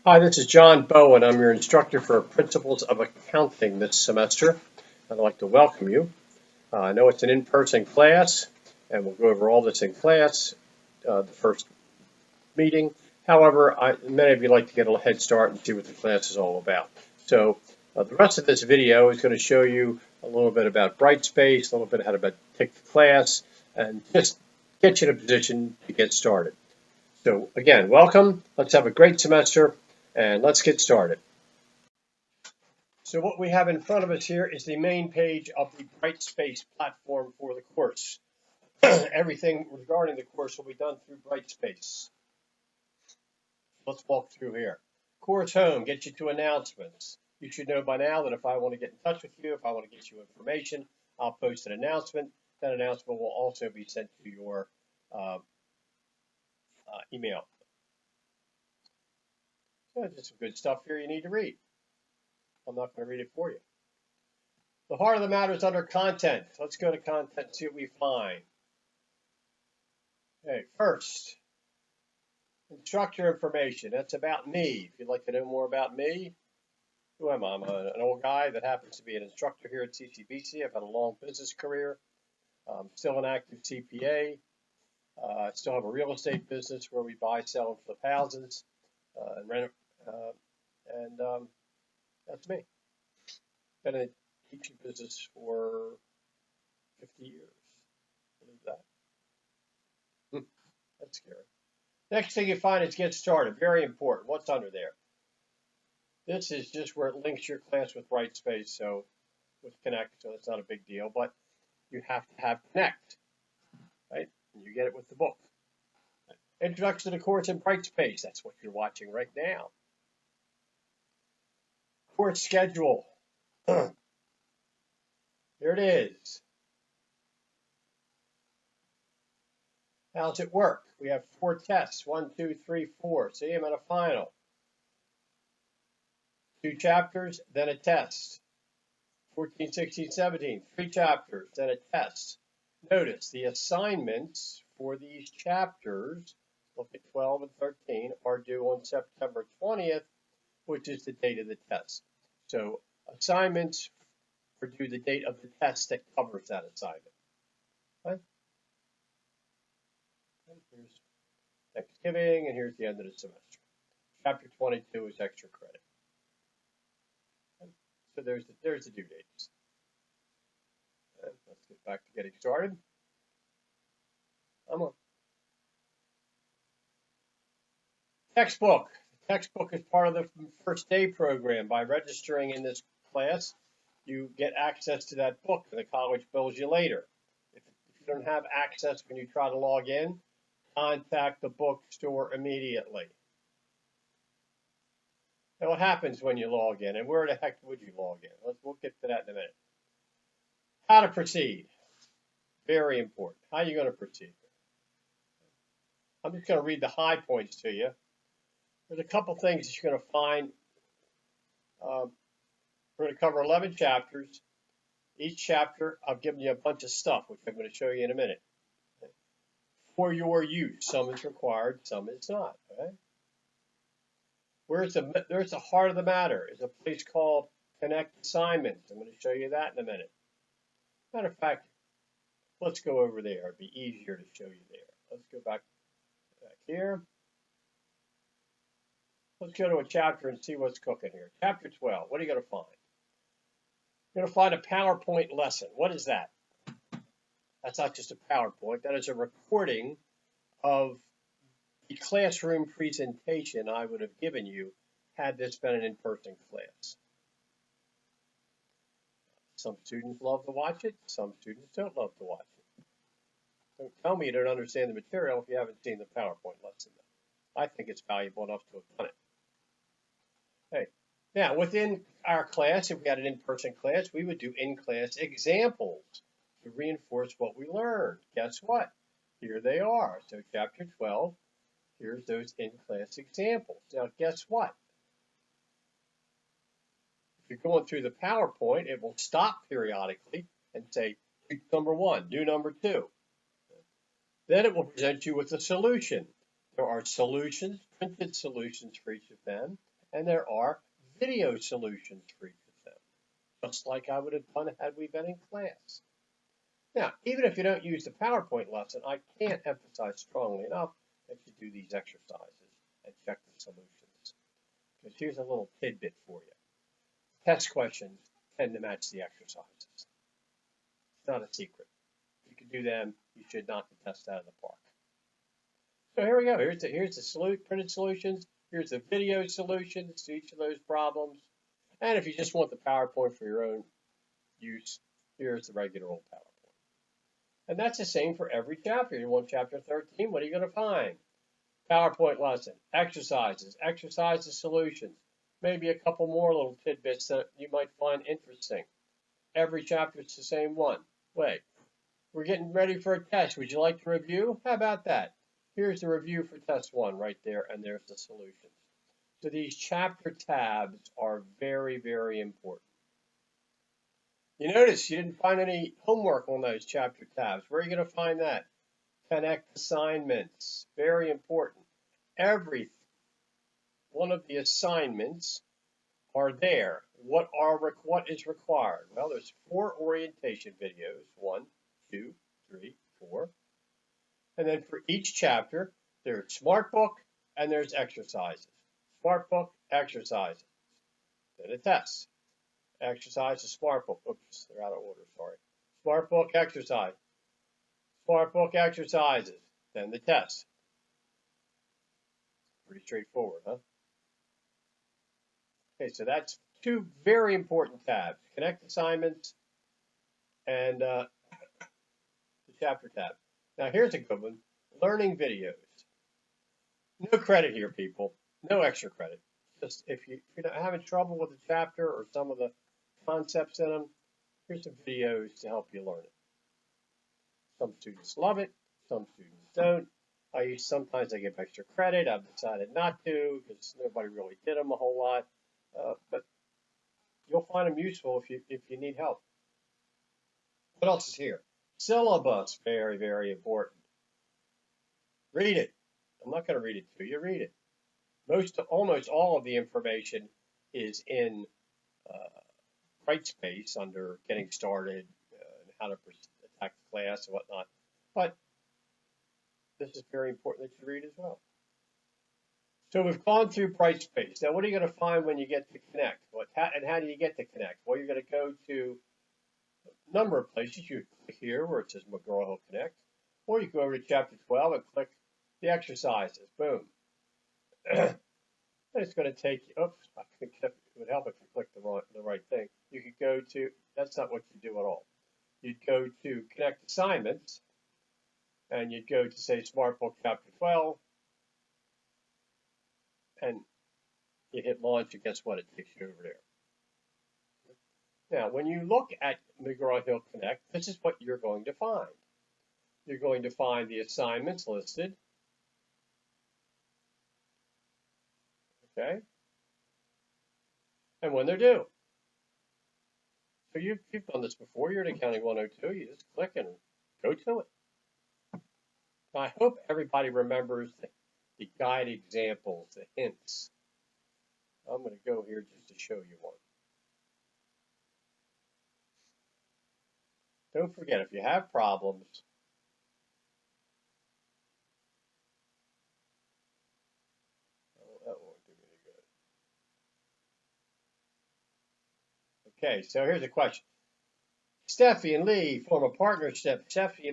Hi, this is John Bowen. I'm your instructor for Principles of Accounting this semester. I'd like to welcome you. I know it's an in-person class, and we'll go over all this in class, the first meeting. However, many of you like to get a head start and see what the class is all about. So the rest of this video is going to show you a little bit about Brightspace, a little bit how to take the class, and just get you in a position to get started. So again, welcome. Let's have a great semester. And let's get started. So what we have in front of us here is the main page of the Brightspace platform for the course. Everything regarding the course will be done through Brightspace. Let's walk through here. Course home gets you to announcements. You should know by now that if I want to get in touch with you, if I want to get you information, I'll post an announcement. That announcement will also be sent to your email. So there's some good stuff here you need to read. I'm not going to read it for you. The heart of the matter is under content. Let's go to content and see what we find. Okay, first, instructor information. That's about me. If you'd like to know more about me, who am I? I'm an old guy that happens to be an instructor here at CCBC. I've had a long business career. I'm still an active CPA. I still have a real estate business where we buy, sell, and flip houses and rent. That's me. Been in the teaching business for 50 years. Believe that. That's scary. Next thing you find is get started. Very important. What's under there? This is just where it links your class with Brightspace, so with Connect, so it's not a big deal, but you have to have Connect, right? And you get it with the book. Introduction to the course in Brightspace. That's what you're watching right now. Course schedule. Here it is. How's it work? We have 4 tests, 1, 2, 3, 4. See, I'm at a final. 2 chapters, then a test. 14, 16, 17, 3 chapters, then a test. Notice the assignments for these chapters, look at 12 and 13, are due on September 20th, which is the date of the test. So assignments are due the date of the test that covers that assignment. Okay? Here's Thanksgiving, and here's the end of the semester. Chapter 22 is extra credit. So there's the due dates. And let's get back to getting started. I'm on. Textbook. The textbook is part of the first day program. By registering in this class, you get access to that book, and the college bills you later. If you don't have access when you try to log in, contact the bookstore immediately. Now, what happens when you log in, and where the heck would you log in? We'll get to that in a minute. How to proceed. Very important. How are you going to proceed? I'm just going to read the high points to you. There's a couple things that you're going to find. We're going to cover 11 chapters. Each chapter, I've given you a bunch of stuff, which I'm going to show you in a minute. For your use, some is required, some is not. Okay? There's the heart of the matter. Is a place called Connect Assignments. I'm going to show you that in a minute. Matter of fact, let's go over there. It'd be easier to show you there. Let's go back here. Let's go to a chapter and see what's cooking here. Chapter 12. What are you going to find? You're going to find a PowerPoint lesson. What is that? That's not just a PowerPoint. That is a recording of the classroom presentation I would have given you had this been an in-person class. Some students love to watch it. Some students don't love to watch it. Don't tell me you don't understand the material if you haven't seen the PowerPoint lesson. I think it's valuable enough to have done it. Hey, now within our class, if we had an in-person class, we would do in-class examples to reinforce what we learned. Guess what? Here they are. So chapter 12, here's those in-class examples. Now guess what? If you're going through the PowerPoint, it will stop periodically and say, do number 1, do number 2. Then it will present you with a solution. There are solutions, printed solutions for each of them, and there are video solutions for each of them, just like I would have done had we been in class. Now, even if you don't use the PowerPoint lesson, I can't emphasize strongly enough that you do these exercises and check the solutions. Because here's a little tidbit for you. Test questions tend to match the exercises. It's not a secret. If you can do them, you should knock the test out of the park. So here we go. Here's the printed solutions. Here's the video solutions to each of those problems. And if you just want the PowerPoint for your own use, here's the regular old PowerPoint. And that's the same for every chapter. You want chapter 13, what are you going to find? PowerPoint lesson, exercises, solutions, maybe a couple more little tidbits that you might find interesting. Every chapter is the same one. Wait, we're getting ready for a test. Would you like to review? How about that? Here's the review for test 1 right there, and there's the solutions. So these chapter tabs are very, very important. You notice you didn't find any homework on those chapter tabs. Where are you going to find that? Connect assignments. Very important. Every one of the assignments are there. What is required? Well, there's 4 orientation videos. 1, 2, 3, 4. And then for each chapter, there's SmartBook and there's exercises. SmartBook, exercises. Then a test. Exercises, SmartBook. Oops, they're out of order, sorry. SmartBook, exercise. SmartBook, exercises. Then the test. Pretty straightforward, huh? Okay, so that's 2 very important tabs. Connect assignments and the chapter tab. Now here's a good one. Learning videos. No credit here, people. No extra credit. Just if you're having trouble with the chapter or some of the concepts in them, here's some videos to help you learn it. Some students love it. Some students don't. Sometimes I give extra credit. I've decided not to because nobody really did them a whole lot. But you'll find them useful if you need help. What else is here? Syllabus, very, very important. Read it. I'm not going to read it to you. Read it. Almost all of the information is in Brightspace under Getting Started and how to attack the class and whatnot. But this is very important that you read as well. So we've gone through Brightspace. Now, what are you going to find when you get to Connect? And how do you get to Connect? Well, you're going to go to a number of places. You click here where it says McGraw-Hill Connect, or you go over to Chapter 12 and click the exercises. Boom. And it's going to take you. Oops, I think it would help if you click the right thing. You could go to. That's not what you do at all. You'd go to Connect Assignments, and you'd go to say SmartBook Chapter 12. And you hit launch, and guess what? It takes you over there. Now, when you look at McGraw-Hill Connect, this is what you're going to find. You're going to find the assignments listed. Okay? And when they're due. So you've done this before. You're in Accounting 102. You just click and go to it. Now, I hope everybody remembers the guide examples, the hints. I'm going to go here just to show you one. Don't forget, if you have problems, that won't do any good. Okay, so here's a question. Steffi and Lee form a partnership. Steffi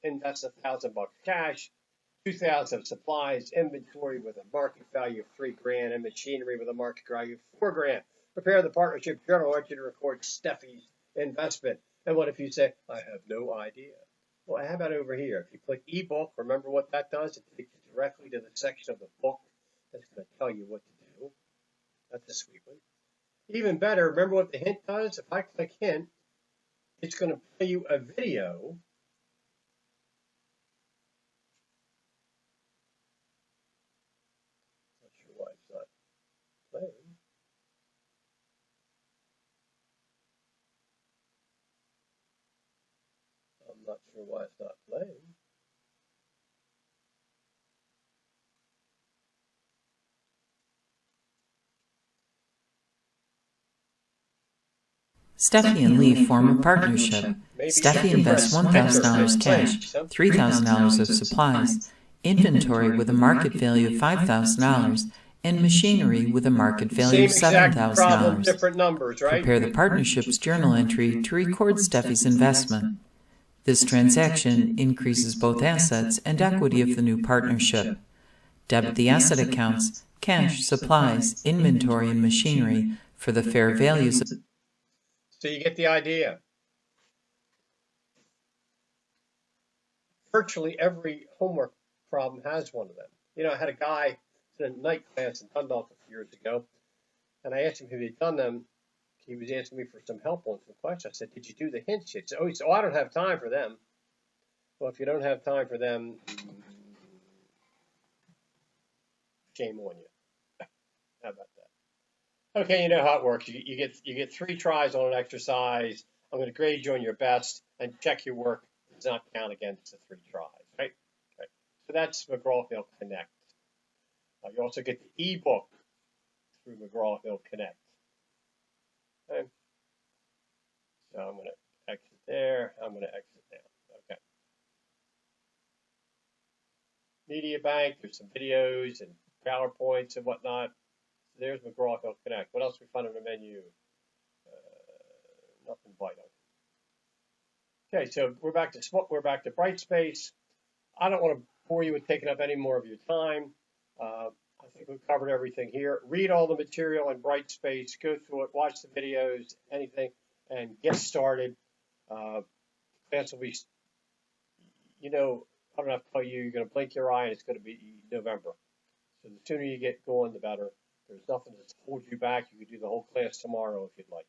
invests $1,000 cash, $2,000 of supplies, inventory with a market value of $3,000, and machinery with a market value of $4,000. Prepare the partnership journal entry to record Steffi's investment. And what if you say, I have no idea? Well, how about over here? If you click ebook, remember what that does? It takes you directly to the section of the book that's going to tell you what to do. That's a sweet one. Even better, remember what the hint does? If I click hint, it's going to play you a video why it's not playing. I'm not sure why it's not playing. Steffi and Lee form a partnership. Steffi invests $1,000 cash, $3,000 of supplies, inventory with a market value of $5,000, and machinery with a market value of $7,000. Prepare the partnership's journal entry to record Steffi's investment. This transaction increases both assets and equity of the new partnership. Debit the asset accounts, cash, supplies, inventory, and machinery for the fair values of. So you get the idea. Virtually every homework problem has one of them. You know, I had a guy in a night class in Dundalk a few years ago, and I asked him if he'd done them. He was asking me for some help on some questions. I said, "Did you do the hints yet?" He said, "Oh, I don't have time for them." Well, if you don't have time for them, shame on you. How about that? Okay, you know how it works. You get 3 tries on an exercise. I'm going to grade you on your best and check your work. It does not count against the 3 tries, right? Okay. So that's McGraw-Hill Connect. You also get the ebook through McGraw-Hill Connect. Okay. So I'm going to exit there. I'm going to exit down. Okay. Media Bank. There's some videos and PowerPoints and whatnot. There's McGraw-Hill Connect. What else we found on the menu? Nothing vital. Okay, so we're back to Brightspace. I don't want to bore you with taking up any more of your time. I think we've covered everything here. Read all the material in Brightspace. Go through it. Watch the videos. Anything, and get started. Class will be. You know, I don't have to tell you. You're going to blink your eye, and it's going to be November. So the sooner you get going, the better. There's nothing that's hold you back. You can do the whole class tomorrow if you'd like.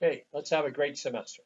Okay, let's have a great semester.